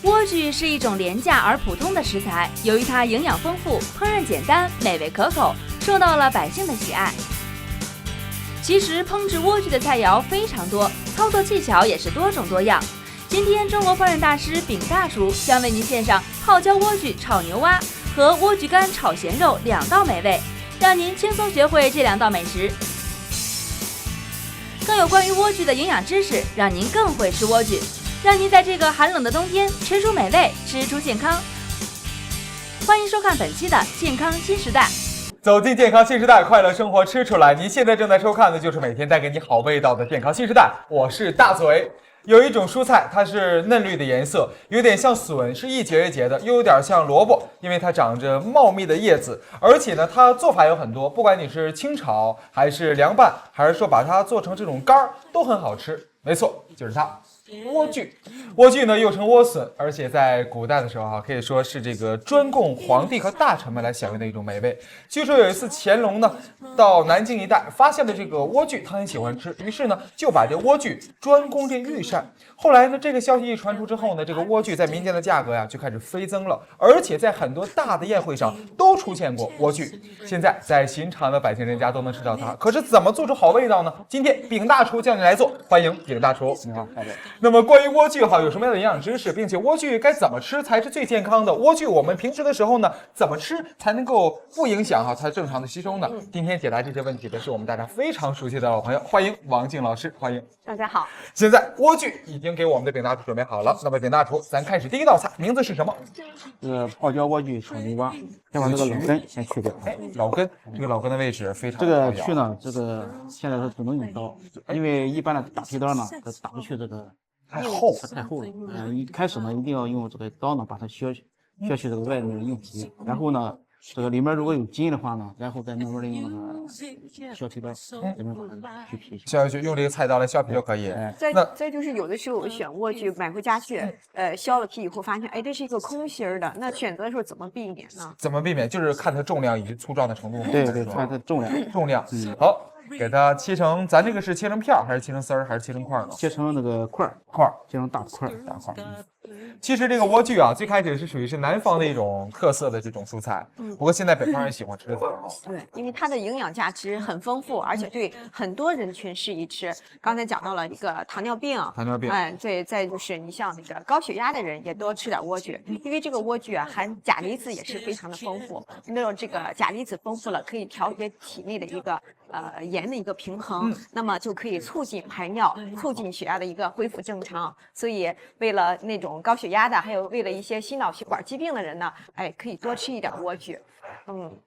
莴苣是一种廉价而普通的食材，由于它营养丰富、烹饪简单、美味可口，受到了百姓的喜爱。其实烹制莴苣的菜肴非常多，操作技巧也是多种多样。今天中国烹饪大师秉大厨将为您献上泡椒莴苣炒牛蛙和莴苣干炒咸肉2道美味，让您轻松学会这2道美食。更有关于莴苣的营养知识，让您更会吃莴苣，让您在这个寒冷的冬天吃出美味，吃出健康。欢迎收看本期的健康新时代。走进健康新时代，快乐生活吃出来。您现在正在收看的就是每天带给你好味道的健康新时代，我是大嘴。有一种蔬菜，它是嫩绿的颜色，有点像笋，是一节一节的，又有点像萝卜，因为它长着茂密的叶子。而且呢，它做法有很多，不管你是清炒，还是凉拌，还是说把它做成这种干儿，都很好吃。没错，就是它。莴苣，莴苣呢又称莴笋，而且在古代的时候可以说是这个专供皇帝和大臣们来享用的一种美味。据说有一次乾隆呢到南京一带，发现了这个莴苣，他很喜欢吃，于是呢就把这莴苣专供这御膳。后来呢，这个消息一传出之后呢，这个莴苣在民间的价格就开始飞增了，而且在很多大的宴会上都出现过莴苣。现在在寻常的百姓人家都能吃到它，可是怎么做出好味道呢？今天秉大厨叫你来做，欢迎秉大厨。你好，好的。那么关于莴苣有什么样的营养知识，并且莴苣该怎么吃才是最健康的？莴苣我们平时的时候呢，怎么吃才能够不影响它正常的吸收呢？今天解答这些问题的是我们大家非常熟悉的老朋友，欢迎王静老师，欢迎。大家好。现在莴苣已经给我们的秉大厨准备好了，那么秉大厨，咱开始第一道菜，名字是什么？这个泡椒莴苣炒牛蛙，先把这个老根先去掉。老根，这个老根的位置非常这个去呢，这个现在是只能用刀，因为一般的大皮刀呢，它打不去这个。太厚，它太厚了。一开始呢，一定要用这个刀呢，把它削去这个外面的硬皮，然后呢，这个里面如果有筋的话呢，然后再慢慢的用那个削皮刀，这边把它去皮。削去，用这个菜刀来削皮就可以。再就是有的时候我们选莴苣买回家去，削了皮以后发现，哎，这是一个空心儿的，那选择的时候怎么避免呢？怎么避免？就是看它重量以及粗壮的程度。对，看它重量。重量。好。给它切成，咱这个是切成片儿，还是切成丝儿，还是切成块呢？切成那个块，切成大块。其实这个莴苣最开始是属于是南方的一种特色的这种蔬菜，不过现在北方人喜欢吃的。对，因为它的营养价值很丰富，而且对很多人群适宜吃。刚才讲到了一个糖尿病，对，再就是你像那个高血压的人也多吃点莴苣，因为这个莴苣含钾离子也是非常的丰富，那种这个钾离子丰富了，可以调节体内的一个盐的一个平衡，那么就可以促进排尿，促进血压的一个恢复正常。所以为了那种高血压的，还有为了一些心脑血管疾病的人呢，可以多吃一点莴苣。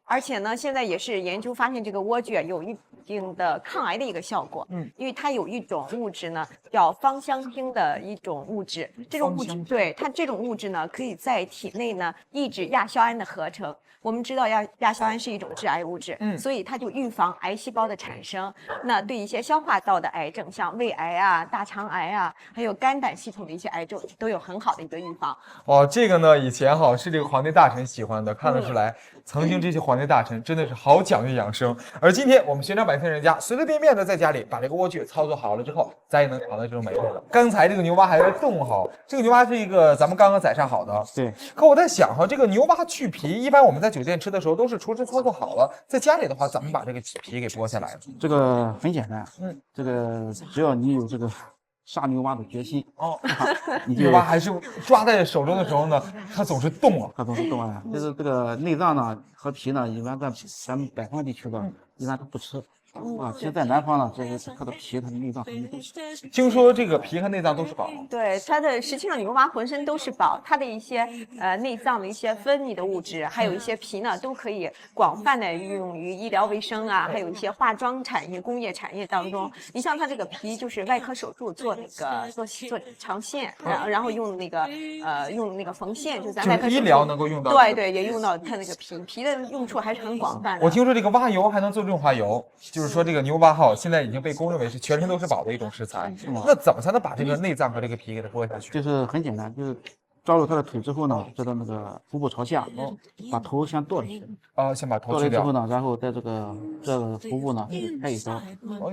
而且呢，现在也是研究发现这个莴苣有一定的抗癌的一个效果。因为它有一种物质呢，叫芳香烃的一种物质，这种物质对它这种物质呢，可以在体内呢抑制亚硝胺的合成。我们知道亚硝胺是一种致癌物质，所以它就预防癌细胞的产生。那对一些消化道的癌症，像胃癌啊、大肠癌啊，还有肝胆系统的一些癌症，都有很好的一个预防。这个呢，以前是这个皇帝大臣喜欢的，看得出来，曾经这些皇帝大臣真的是好讲究养生。而今天我们寻常百姓人家随随便便的在家里把这个莴苣操作好了之后，咱也能尝到这种美味了。刚才这个牛蛙还在冻好，这个牛蛙是一个咱们刚刚宰杀好的。对。可我在想这个牛蛙去皮，一般我们在酒店吃的时候都是厨师操作好了，在家里的话怎么把这个皮给剥下来呢？这个很简单，这个只要你有这个杀牛蛙的决心牛蛙还是抓在手中的时候呢，它总是动啊，就是这个内脏呢和皮呢，一般在咱们北方地区的一般都不吃。其实在南方呢，它的皮、它的内脏很多。听说这个皮和内脏都是宝。对，实际上牛蛙浑身都是宝，它的一些内脏的一些分泌的物质，还有一些皮呢，都可以广泛的运用于医疗卫生啊，还有一些化妆产业、工业产业当中。你像它这个皮，就是外科手术做长线，然后用那个缝线，就咱外科手术医疗能够用到。对，也用到它那个皮的用处还是很广泛的。我听说这个蛙油还能做润滑油。就是说，这个牛蛙现在已经被公认为是全身都是宝的一种食材。那怎么才能把这个内脏和这个皮给它剥下去？就是很简单，就是抓住它的腿之后呢，再到那个腹部朝下，把头先剁了去。先把头剁去掉。了之后呢，然后在这个腹部呢开一刀，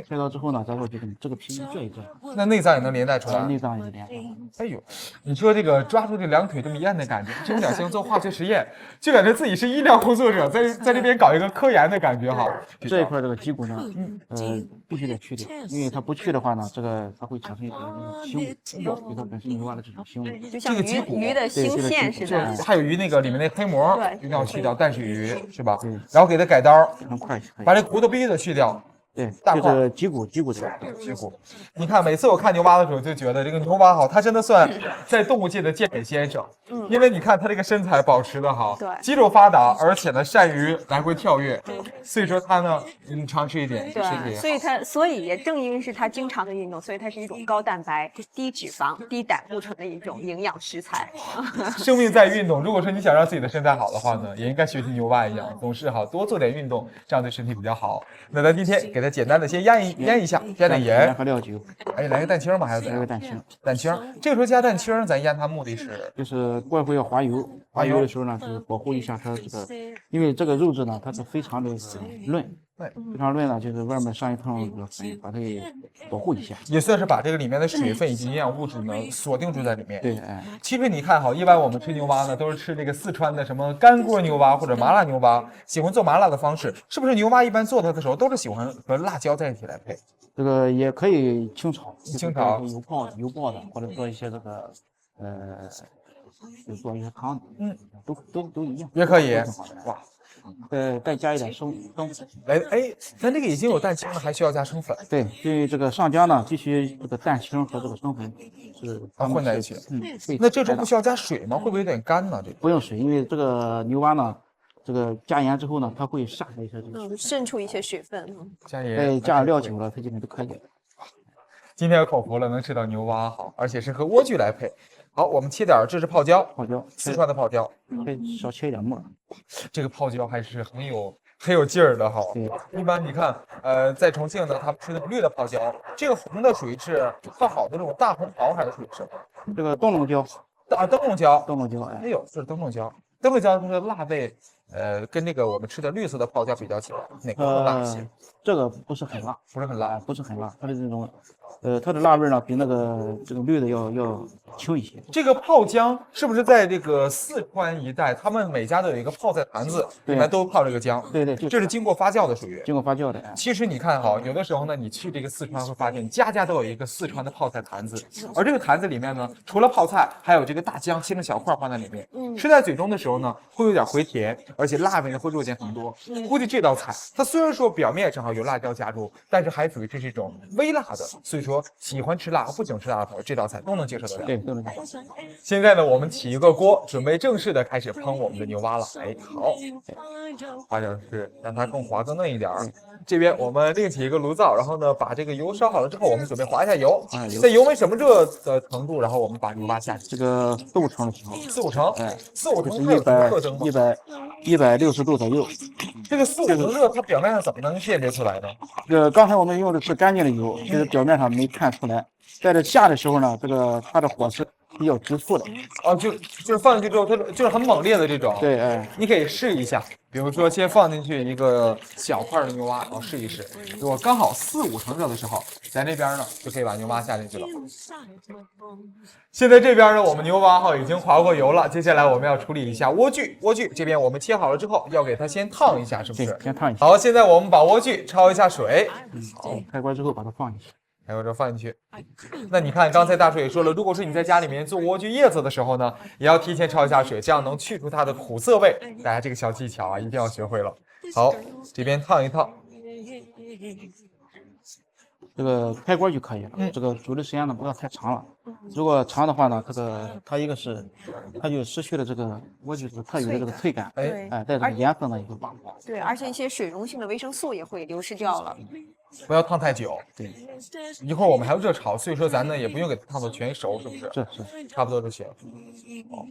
开刀之后呢，然后就这个皮这一段，那内脏也能连带出来。内脏也连上。哎呦，你说这个抓住这两腿这么一按的感觉，就有点像做化学实验，就感觉自己是医疗工作者，在这边搞一个科研的感觉哈。这一块这个脊骨呢，必须得去掉，因为它不去的话呢，这个它会产生一种腥物，比它本身牛蛙的这种腥物。就像鱼的腥腺似的。还有鱼那个里面那黑膜，对，一定要去掉，淡水鱼是吧？然后给它改刀，很快把这骨头必须得去掉。对，大块就是脊骨这个脊骨。你看，每次我看牛蛙的时候，就觉得这个牛蛙好，它真的算在动物界的健美先生。因为你看它这个身材保持的好，对，肌肉发达，而且呢善于来回跳跃，所以说它呢，常吃一点，对，所以也正因为是它经常的运动，所以它是一种高蛋白、低脂肪、低胆固醇的一种营养食材。生命在运动，如果说你想让自己的身材好的话呢，也应该学习牛蛙一样，总是多做点运动，这样对身体比较好。那咱今天给它简单的先腌一下，加点盐和料酒。哎，来个蛋清吧，还是来个蛋清。蛋清，这个时候加蛋清，咱腌它目的是就是过一会要滑油，滑油的时候呢，就是保护一下它这个，因为这个肉质呢，它是非常的嫩。非常嫩呢，就是外面上一层这个粉，把它给保护一下，也算是把这个里面的水分以及营养物质呢锁定住在里面。对，其实你看哈，一般我们吃牛蛙呢，都是吃这个四川的什么干锅牛蛙或者麻辣牛蛙，喜欢做麻辣的方式，是不是？牛蛙一般做它的时候都是喜欢和辣椒在一起来配。这个也可以清炒，油爆的，或者做一些这个就做一些汤的，都一样，也可以。哇。再加一点生粉。哎，咱这个已经有蛋清了，还需要加生粉？对，因为这个上浆呢，必须这个蛋清和这个生粉是混在一起。那这时候不需要加水吗？会不会有点干呢？这不用水，因为这个牛蛙呢，这个加盐之后呢，它会煞开一些这个渗出一些水分。加盐，加料酒了，它基本都可以了。今天有口福了，能吃到牛蛙好，而且是和莴苣来配。好，我们切点，这是泡椒，四川的泡椒，少切一点末。这个泡椒还是很有劲儿的哈。一般你看，在重庆呢，他们吃那种绿的泡椒，这个红的属于是泡好的这种大红袍，还是属于什么？这个灯笼椒灯笼椒，哎呦，这是灯笼椒，灯笼椒它的辣味，跟那个我们吃的绿色的泡椒比较起来，哪个更辣些？这个不是很辣，不是很辣，它的这种。它的辣味呢，比那个这个绿的要轻一些。这个泡姜是不是在这个四川一带，他们每家都有一个泡菜坛子，里面都泡这个姜？对，这是经过发酵的，属于经过发酵的。其实你看哈，有的时候呢，你去这个四川会发现，家家都有一个四川的泡菜坛子，而这个坛子里面呢，除了泡菜，还有这个大姜切成小块放在里面，吃在嘴中的时候呢，会有点回甜，而且辣味呢会弱减很多。估计这道菜它虽然说表面上有辣椒加入，但是还属于这是一种微辣的，所以说喜欢吃辣和不喜欢吃辣的朋友，这道菜都能接受得了。对，都能接受。现在呢，我们起一个锅，准备正式的开始烹我们的牛蛙了。哎，好，花椒是让它更滑更嫩一点儿。这边我们另起一个炉灶，然后呢，把这个油烧好了之后，我们准备滑一下油。在油没什么热的程度，然后我们把牛蛙下去。这个4、5成的时候，4、5成，哎，4、5成它有什么特征吗？160度左右。这个4、5成热，它表面上怎么能辨别出来呢？刚才我们用的是干净的油，就是表面上没看出来。在这下的时候呢，这个它的火是比较急促的。就是放进去之后，它就是很猛烈的这种。对，你可以试一下，比如说先放进去一个小块的牛蛙，然后试一试。如果刚好4、5成热的时候，在那边呢就可以把牛蛙下进去了。现在这边呢，我们牛蛙已经滑过油了，接下来我们要处理一下莴苣这边我们切好了之后，要给它先烫一下，是不是？先烫一下。好，现在我们把莴苣焯一下水。好，开锅之后把它放进去。还有这放进去，那你看，刚才大叔也说了，如果说你在家里面做莴苣叶子的时候呢，也要提前焯一下水，这样能去除它的苦涩味。大家这个小技巧啊，一定要学会了。好，这边烫一烫，这个开锅就可以了。这个煮的时间呢不要太长了，如果长的话呢，它一个是它就失去了这个莴苣这个特有的这个脆感，在这个颜色呢也会变化。对，而且一些水溶性的维生素也会流失掉了。不要烫太久。对，一会儿我们还要热炒，所以说咱呢也不用给它烫到全熟，是不是？是，差不多就行。好，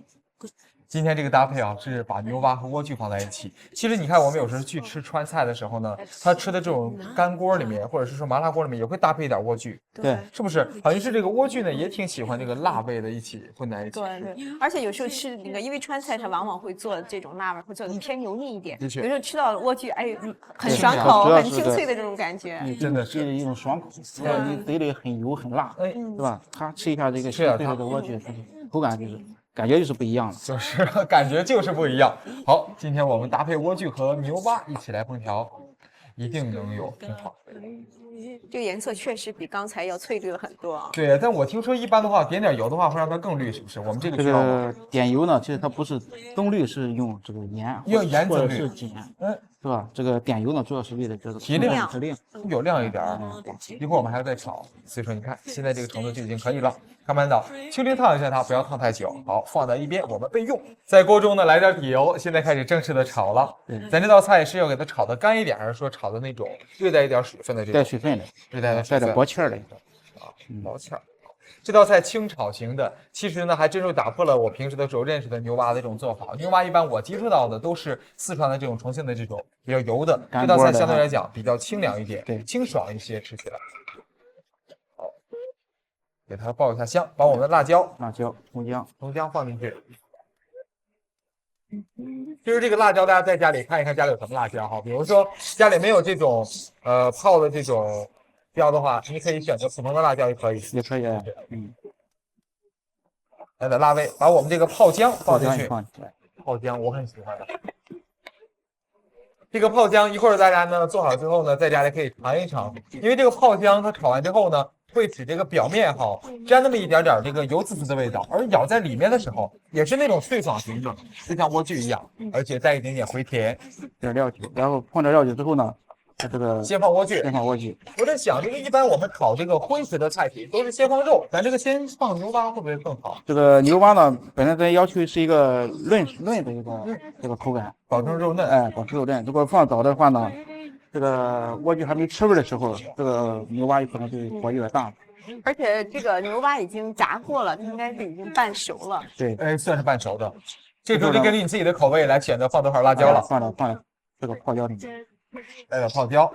今天这个搭配啊，是把牛蛙和莴苣放在一起。其实你看，我们有时候去吃川菜的时候呢，他吃的这种干锅里面，或者是说麻辣锅里面，也会搭配一点莴苣，对，是不是？好像是这个莴苣呢，也挺喜欢这个辣味的，一起混在一起。对对，而且有时候吃那个，因为川菜它往往会做这种辣味，会做的偏油腻一点。的确有时候吃到莴苣，哎，很对爽口，主要是很清脆的这种感觉。真的是一种爽口，你嘴里很油很辣，哎是吧？他吃一下这个是啊脆的莴苣，就是口感就是感觉就是不一样的。就是感觉就是不一样。好，今天我们搭配莴苣和牛蛙一起来烹调，一定能有挺好。这个颜色确实比刚才要翠绿了很多啊。对，但我听说一般的话，点点油的话会让它更绿，是不是？我们这个这需要吗？个点油呢，其实它不是增绿，是用这个盐，用盐或者增绿是碱，嗯，是吧？这个点油呢，主要是为了这个提亮提亮。有亮一点儿。一会儿我们还要再炒，所以说你看现在这个程度就已经可以了。看班导，轻轻烫一下它，不要烫太久。好，放在一边，我们备用。在锅中呢来点底油，现在开始正式的炒了。咱这道菜是要给它炒的干一点，还是说炒的那种略带一点水分的这种？带水分的，带略带水分点薄气儿的。啊，薄芡儿。这道菜清炒型的，其实呢还真是打破了我平时的时候认识的牛蛙的这种做法。牛蛙一般我接触到的都是四川的这种重庆的这种比较油的，这道菜相对来讲比较清凉一点，对，清爽一些，吃起来。好，给它爆一下香，把我们的辣椒、葱姜放进去。其实这个辣椒，大家在家里看一看家里有什么辣椒哈，比如说家里没有这种泡的这种椒的话，你可以选择普通的辣椒也可以，来点辣味，把我们这个泡姜放进去。泡姜我很喜欢的。这个泡姜一会儿大家呢做好之后呢，在家里可以尝一尝，因为这个泡姜它炒完之后呢，会使这个表面哈沾那么一点点这个油滋滋的味道，而咬在里面的时候也是那种脆爽型的，就像莴苣一样，而且带一点点回甜。点料酒，然后放点料酒之后呢，这个先放莴苣。我在想，这个一般我们炒这个荤食的菜品都是先放肉，咱这个先放牛蛙会不会更好？这个牛蛙呢，本身咱要求是一个嫩的一个这个口感，保证肉嫩。哎，保持肉嫩。如果放早的话呢，这个莴苣还没吃味的时候，这个牛蛙有可能就火有点大了。而且这个牛蛙已经炸过了，应该是已经半熟了。对，哎，算是半熟的。这时候就根据你自己的口味来选择放多少辣椒了。放点这个泡椒里面。来点泡椒，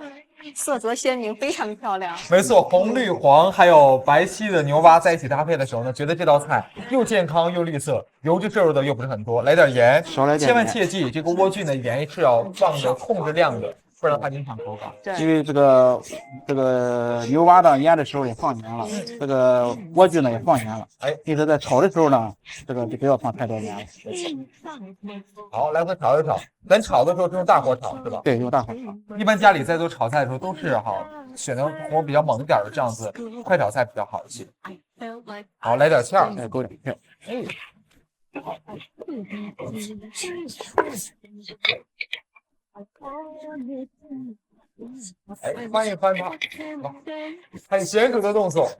色泽鲜明，非常漂亮。没错，红绿黄还有白皙的牛蛙在一起搭配的时候呢，觉得这道菜又健康又绿色，油脂摄入的又不是很多。来点盐，少来点盐，千万切记，这个莴苣呢盐是要放的控制量的，不然的话影响口感。因为这个牛蛙呢腌的时候也放盐了，这个莴苣呢也放盐了，哎，因此在炒的时候呢，这个就不要放太多盐了。好，来回炒一炒。咱炒的时候是用大火炒是吧？对，用大火炒。一般家里在做炒菜的时候都是选择火比较猛一点的，这样子快炒菜比较好一些。好，来点芡儿，哎，勾点芡。哎，翻一翻它，很娴熟的动作。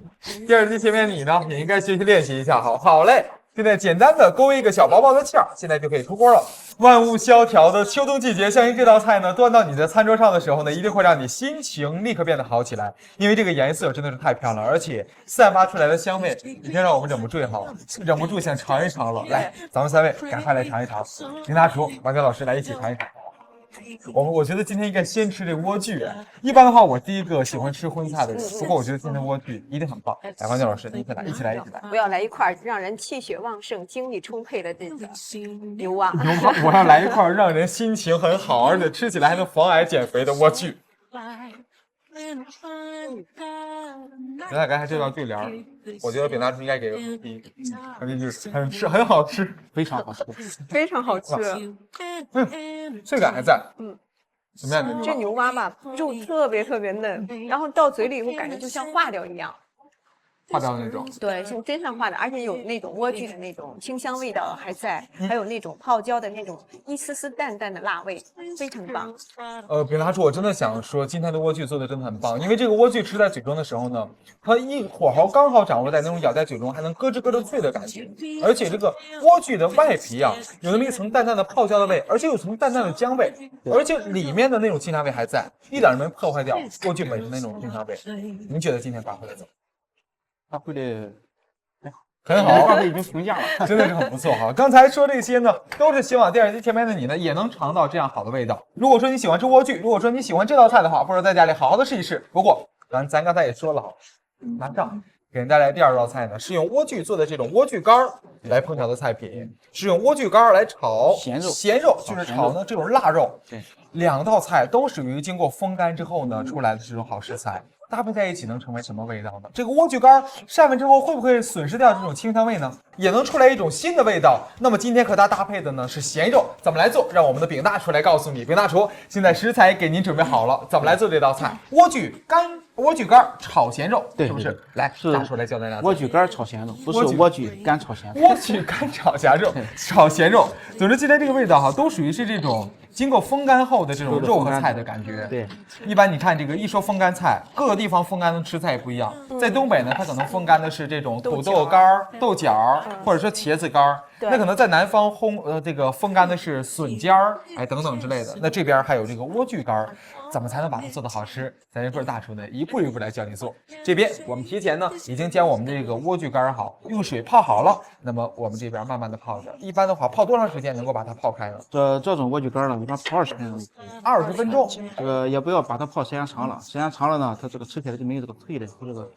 电视机前面你呢，也应该学习练习一下。好嘞。现在简单的勾一个小薄薄的芡儿，现在就可以出锅了。万物萧条的秋冬季节，相信这道菜呢端到你的餐桌上的时候呢，一定会让你心情立刻变得好起来，因为这个颜色真的是太漂亮，而且散发出来的香味，已经让我们忍不住想尝一尝了。来，咱们三位赶快来尝一尝。林大厨、王佳老师来一起尝一尝。我觉得今天应该先吃这莴苣。一般的话，我第一个喜欢吃荤菜的人，不过我觉得今天莴苣一定很棒。来，王佳老师，你可来，一起来。我要来一块让人气血旺盛、精力充沛的这个牛蛙。我要来一块让人心情很好，而且吃起来还能防癌减肥的莴苣。咱俩刚才这道对联，我觉得饼大厨应该给个第一，很好吃，非常好吃，非常好吃。脆感还在。怎么样？这牛蛙吧，肉特别嫩，然后到嘴里以后感觉就像化掉一样。化掉的那种，对，是真上化的，而且有那种莴苣的那种清香味道还在，还有那种泡椒的那种一丝丝淡淡的辣味，非常棒。饼大厨，我真的想说，今天的莴苣做的真的很棒，因为这个莴苣吃在嘴中的时候呢，它火候刚好掌握在那种咬在嘴中还能咯吱咯吱脆的感觉，而且这个莴苣的外皮啊，有那么一层淡淡的泡椒的味，而且有层淡淡的姜味，而且里面的那种清香味还在，一点没破坏掉莴苣本身那种清香味。您觉得今天发挥的怎么样？发挥的很好，很好，刚才已经评价了，真的是很不错哈。刚才说这些呢，都是希望电视机前面的你呢也能尝到这样好的味道。如果说你喜欢吃莴苣，如果说你喜欢这道菜的话，不如在家里好好的试一试。不过咱刚才也说了哈，马上给人带来第二道菜呢，是用莴苣做的这种莴苣干儿来烹调的菜品，是用莴苣干儿来炒咸肉就是炒呢这种腊肉。对，两道菜都属于经过风干之后呢出来的这种好食材。搭配在一起能成为什么味道呢？这个莴苣干晒完之后会不会损失掉这种清香味呢？也能出来一种新的味道。那么今天和它搭配的呢是咸肉，怎么来做？让我们的饼大厨来告诉你。饼大厨，现在食材给您准备好了，怎么来做这道菜？莴苣干炒咸肉，对，是不是？来，大厨来教大家。莴苣干炒咸肉，不是莴苣干炒咸肉。莴苣干炒咸肉，炒咸肉。总之，今天这个味道哈，都属于是这种经过风干后的这种肉和菜的感觉。对，一般你看这个一说风干菜，各个地方风干的吃菜也不一样。在东北呢，它可能风干的是这种土豆干、豆角，或者说茄子干。那可能在南方这个风干的是笋尖儿，哎等等之类的。那这边还有这个莴苣干，怎么才能把它做得好吃？咱这份大厨呢，一步一步来教你做。这边我们提前呢已经将我们这个莴苣干好，用水泡好了。那么我们这边慢慢的泡着，一般的话泡多长时间能够把它泡开呢？这种莴苣干呢，一般泡20分钟。20分钟。这个也不要把它泡时间长了，时间长了呢，它这个吃起来就没有这个脆的和这个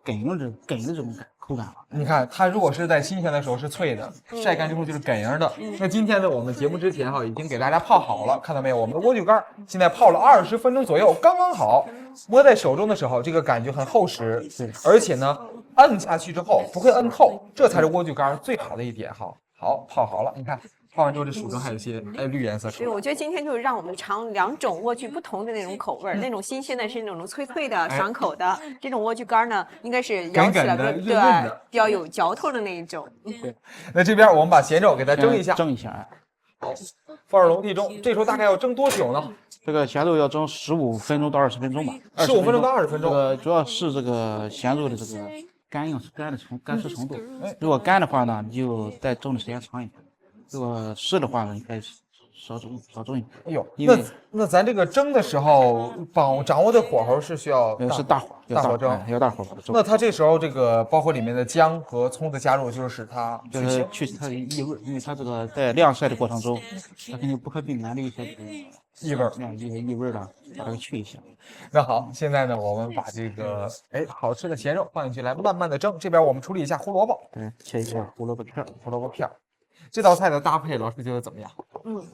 梗的这种口感了。你看它如果是在新鲜的时候是脆的，晒干之后就是梗儿的。那今天呢，我们节目之前哈已经给大家泡好了，看到没有？我们的莴苣干现在泡了20分钟左右，刚刚好。摸在手中的时候，这个感觉很厚实，而且呢，摁下去之后不会摁透，这才是莴苣干最好的一点哈。好，泡好了，你看。泡完之后，这手中还有一些绿颜色。对，我觉得今天就是让我们尝2种莴苣不同的那种口味儿，那种新鲜的是那种脆脆的、爽口的，这种莴苣干呢，应该是咬起来对比较有嚼头的那一种。对，那这边我们把咸肉给它蒸一下，蒸一下，好，放入笼屉中。这时候大概要蒸多久呢？这个咸肉要蒸15分钟到20分钟吧。15分钟到20分钟。这个主要是这个咸肉的这个干湿程度。如果干的话呢，你就再蒸的时间长一点。如果湿的话呢，应该少蒸一点。哎呦，那咱这个蒸的时候，掌握的火候是需要是大火蒸，要大火把它蒸。那它这时候这个包括里面的姜和葱的加入，就是使它去它的异味，因为它这个在晾晒的过程中，它肯定不可避免的一些异味，一些异味的，把它去一下。那好，现在呢，我们把这个好吃的咸肉放进去，来慢慢的蒸。这边我们处理一下胡萝卜，对，切一个胡萝卜片。这道菜的搭配，老师觉得怎么样？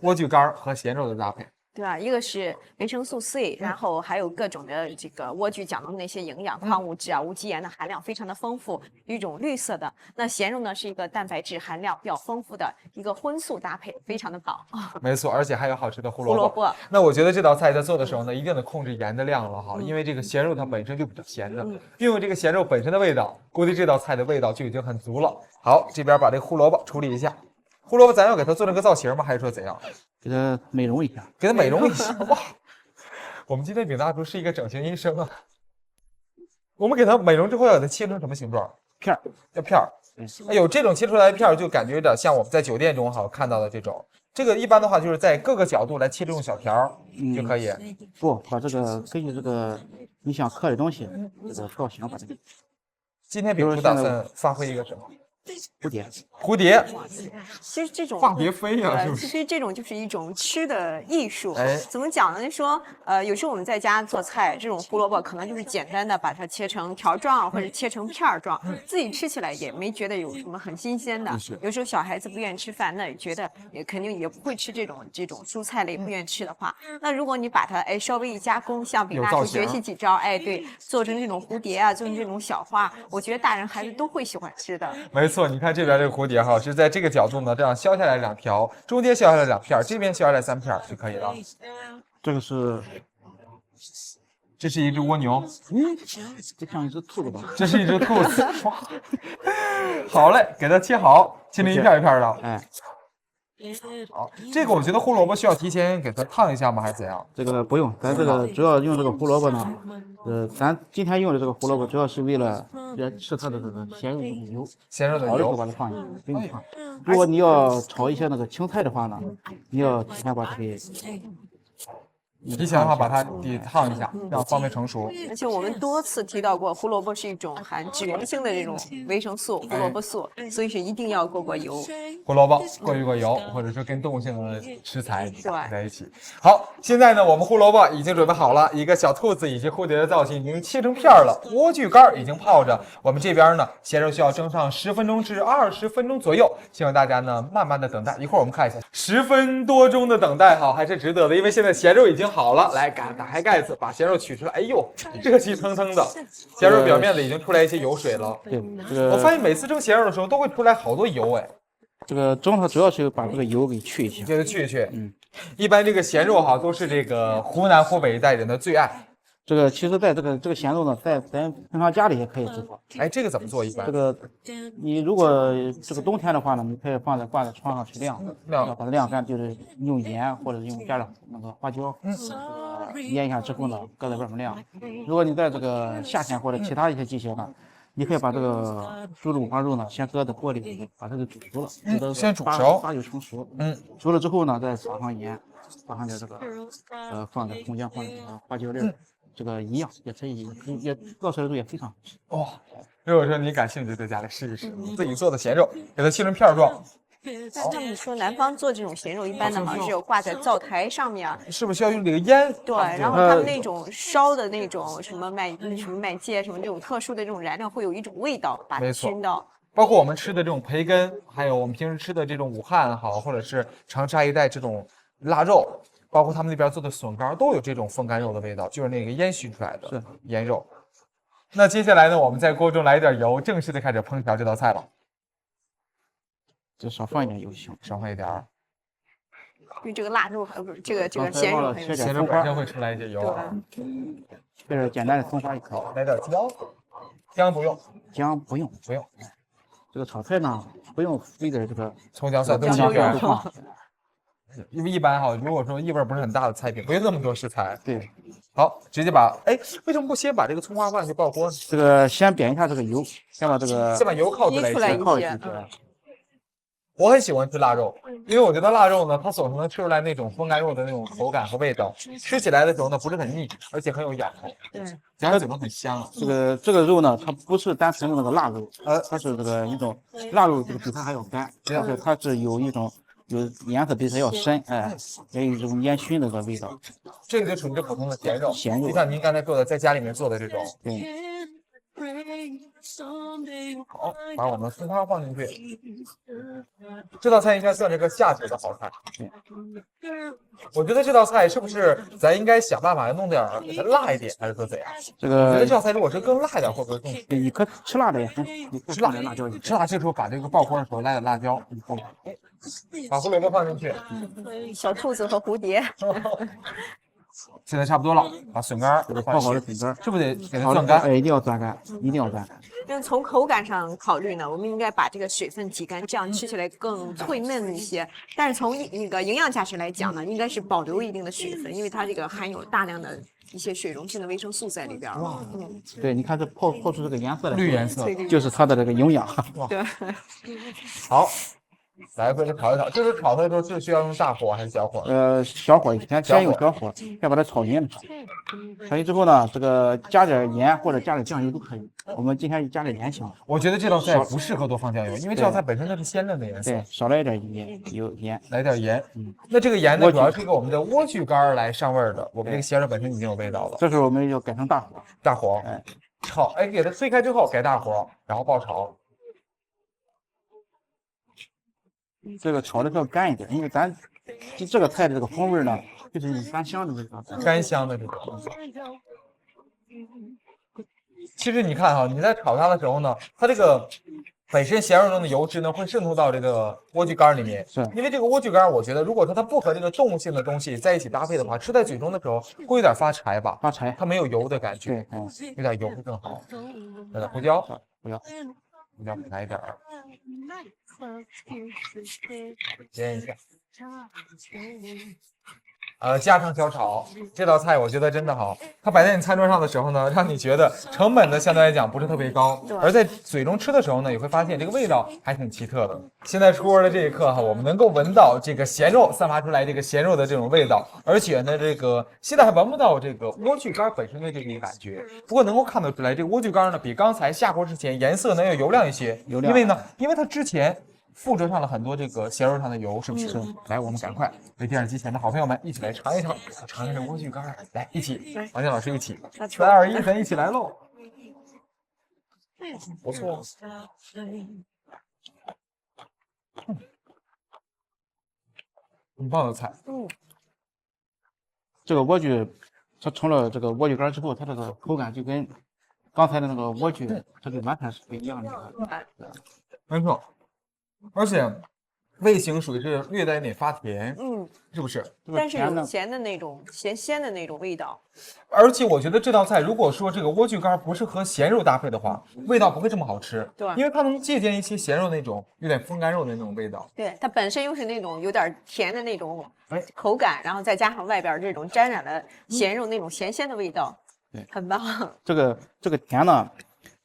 莴苣干和咸肉的搭配，对吧？一个是维生素 C， 然后还有各种的这个莴苣讲的那些营养、矿物质啊、无机盐的含量非常的丰富，一种绿色的。那咸肉呢是一个蛋白质含量比较丰富的一个荤素搭配，非常的棒。没错，而且还有好吃的胡萝卜。那我觉得这道菜在做的时候呢，一定得控制盐的量了哈，因为这个咸肉它本身就比较咸的，因为这个咸肉本身的味道，估计这道菜的味道就已经很足了。好，这边把这个胡萝卜处理一下。胡萝卜咱要给它做成个造型吗？还是说怎样？给它美容一下，给它美容一下。哇，我们今天饼大厨是一个整形医生啊。我们给它美容之后要给它切成什么形状？片儿，要片儿。哎呦，这种切出来的片儿就感觉有点像我们在酒店中好看到的这种。这个一般的话就是在各个角度来切这种小条就可以。不，把这个根据这个你想刻的东西，这个造型把这个。今天饼厨打算发挥一个什么？蝴蝶，其实这种化蝶飞呀，是不是？其实这种就是一种吃的艺术。哎，怎么讲呢？就说有时候我们在家做菜，这种胡萝卜可能就是简单的把它切成条状或者切成片儿状，自己吃起来也没觉得有什么很新鲜的。有时候小孩子不愿意吃饭，那也觉得也肯定也不会吃这种蔬菜类，不愿意吃的话，那如果你把它稍微一加工，向饼大厨学习几招，对，做成这种蝴蝶啊，做成这种小花，我觉得大人孩子都会喜欢吃的。没错，你看这边这个蝴蝶哈，是在这个角度呢，这样削下来2条，中间削下来2片，这边削下来3片就可以了。这是一只蜗牛，这像一只兔子吧？这是一只兔子。好嘞，给它切好，切成一片一片的。好，这个我觉得胡萝卜需要提前给它烫一下吗？还是怎样？这个不用，咱这个主要用这个胡萝卜呢，咱今天用的这个胡萝卜主要是为了吃它的这个咸肉的油，好的时候把它放进去，不用放。如果你要炒一些那个青菜的话呢，你要提前把它给提前的话把它得烫一下，这样方便成熟。而且我们多次提到过，胡萝卜是一种含脂溶性的这种维生素，胡萝卜素，所以是一定要过油。胡萝卜过一过油，或者说跟动物性的食材在一起。好，现在呢，我们胡萝卜已经准备好了，一个小兔子以及蝴蝶的造型已经切成片了，莴苣干已经泡着。我们这边呢，咸肉需要蒸上10分钟至20分钟左右，希望大家呢慢慢的等待。一会儿我们看一下，10分多钟的等待，好还是值得的，因为现在咸肉已经好了。来，打开盖子，把咸肉取出来。哎呦，热气腾腾的，咸肉表面的已经出来一些油水了。对，这个我发现每次蒸咸肉的时候都会出来好多油，哎。这个蒸它主要是把这个油给去一下，给它去一去。一般这个咸肉哈都是这个湖南湖北一带人的最爱。这个其实在这个咸肉呢，在咱平常家里也可以制作。哎，这个怎么做？一般这个你如果这个冬天的话呢，你可以挂在窗上去晾，把它晾干，就是用盐或者用加点那个花椒，腌一下之后呢，搁在外面晾。如果你在这个夏天或者其他一些季节呢，你可以把这个猪肉、五花肉呢，先搁在锅里面，把它给煮熟了，先煮熟8-9成熟。熟了之后呢，再撒上盐，撒上点这个放点红姜，放点花椒粒，这个一样也可以，也做出来之后也非常好吃。哇！如果说你感兴趣，在家里试一试自己做的咸肉，给它切成片状。但他们说南方做这种咸肉，一般的好像是有挂在灶台上面，是不是需要用这个烟？对，然后他们那种烧的那种什么麦秸什么这种特殊的这种燃料，会有一种味道，把它熏到。包括我们吃的这种培根，还有我们平时吃的这种武汉好，或者是长沙一带这种腊肉，包括他们那边做的笋干，都有这种风干肉的味道，就是那个烟熏出来的腌肉。那接下来呢，我们在锅中来一点油，正式的开始烹调这道菜了。就少放一点油行，少放一点儿。因为这个腊肉还不是这个咸肉很有咸肉本身会出来一些油啊。这是简单的葱花一可以。来点姜，姜不用，姜不用。这个炒菜呢，不用非得这个葱姜蒜都放。因为一般哈，如果说异味不是很大的菜品，不用那么多食材。对。好，直接把为什么不先把这个葱花放进去爆锅呢？这个先煸一下这个油，先把油靠出来一些。我很喜欢吃腊肉，因为我觉得腊肉呢，它总是能吃出来那种风干肉的那种口感和味道，吃起来的时候呢不是很腻，而且很有咬头，嚼在嘴中很香。这个肉呢，它不是单纯的那个腊肉，它是这个一种腊肉，这个比它还要干，而且它是有颜色比它要深，也有一种烟熏的这个味道。这个就属于这普通的咸肉，咸肉，就像您刚才说的，在家里面做的这种。对。好，把我们的葱花放进去。这道菜应该算是个下酒的好菜。我觉得这道菜是不是咱应该想办法弄点给它辣一点，还是说怎样？这个这道菜如果是更辣一点，会不会更？你可吃辣的也行，吃辣点辣椒，吃辣这时候把这个爆锅的时候来点辣椒，把胡萝卜放进去。小兔子和蝴蝶。现在差不多了，把笋干泡好的笋干，是不是得给它攥干？一定要攥干，一定要攥干。那从口感上考虑呢，我们应该把这个水分挤干，这样吃起来更脆嫩一些。但是从那个营养价值来讲呢，应该是保留一定的水分，因为它这个含有大量的一些水溶性的维生素在里边。对，你看这泡出这个颜色来，绿颜色，就是它的这个营养。对，好。来回的炒一炒，这是炒它的时候是需要用大火还是小火？小火，先用小火，先把它炒匀了。炒匀之后呢，这个加点盐或者加点酱油都可以。我们今天加点盐行。我觉得这道菜不适合多放酱油，因为这道菜本身它是鲜嫩的颜色。对，少来一点盐，来点盐。那这个盐呢，主要是给我们的莴苣干来上味儿的。我们这个咸肉本身已经有味道了。这时候我们要改成大火，炒，给它推开之后改大火，然后爆炒。这个炒的要干一点，因为咱这个菜的这个风味呢，就是干香的味道，干香的这种。其实你看哈，你在炒它的时候呢，它这个本身咸肉中的油脂呢会渗透到这个莴苣干里面。是因为这个莴苣干，我觉得如果说它不和这个动物性的东西在一起搭配的话，吃在嘴中的时候会有点发柴吧？发柴，它没有油的感觉。对，有点油会更好。来点胡椒，胡椒来一点儿。煎一下，家常小炒这道菜，我觉得真的好。它摆在你餐桌上的时候呢，让你觉得成本呢相对来讲不是特别高，而在嘴中吃的时候呢，也会发现这个味道还挺奇特的。现在出锅的这一刻哈，我们能够闻到这个咸肉散发出来这个咸肉的这种味道，而且呢，这个现在还闻不到这个莴苣干本身的这个感觉。不过能够看得出来，这个莴苣干呢比刚才下锅之前颜色呢要油亮一些，因为它之前附着上了很多这个咸肉上的油，是不是？来，我们赶快为电视机前的好朋友们一起来尝一尝，尝尝这莴苣干。来，一起，王健老师一起，3、2、1，咱一起来喽！不错，很棒的菜。这个莴苣，它成了这个莴苣干之后，它这个口感就跟刚才的那个莴苣，这个完全是不一样的。没错。而且味型属于是略带一点发甜，是不是？但是有咸的那种咸鲜的那种味道。而且我觉得这道菜，如果说这个莴苣干不是和咸肉搭配的话，味道不会这么好吃。对，因为它能借鉴一些咸肉那种有点风干肉的那种味道。对，它本身又是那种有点甜的那种口感，然后再加上外边这种沾染了咸肉那种咸鲜的味道，对，很棒。这个甜呢？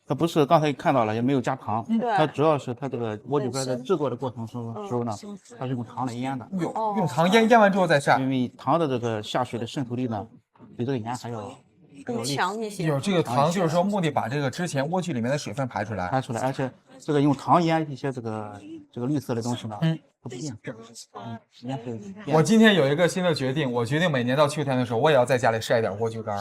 它不是刚才看到了，也没有加糖，它主要是它这个莴苣干在制作的过程时候呢，它是用糖来腌的，用糖腌完之后再下，因为糖的这个下水的渗透力呢，比这个盐还要更强一些。有这个糖，就是说目的把这个之前莴苣里面的水分排出来，而且这个用糖腌一些这个绿色的东西呢，它不变色。我今天有一个新的决定，我决定每年到秋天的时候，我也要在家里晒一点莴苣干，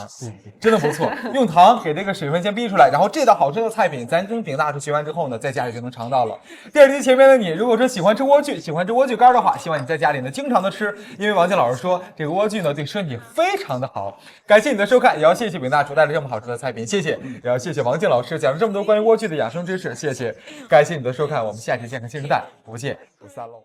真的不错。用糖给这个水分先逼出来，然后这道好吃的菜品，咱跟饼大师学完之后呢，在家里就能尝到了。电视机前面的你，如果说喜欢吃莴苣，喜欢吃莴苣干的话，希望你在家里呢经常的吃，因为王健老师说这个莴苣呢对身体非常的好。感谢你的收看，也要谢谢饼大厨带来这么好吃的菜品，谢谢，也要谢谢王健老师讲了这么多关于莴苣的养生知识，谢谢，感谢你的收看，我们下期健康新时代不见不散喽。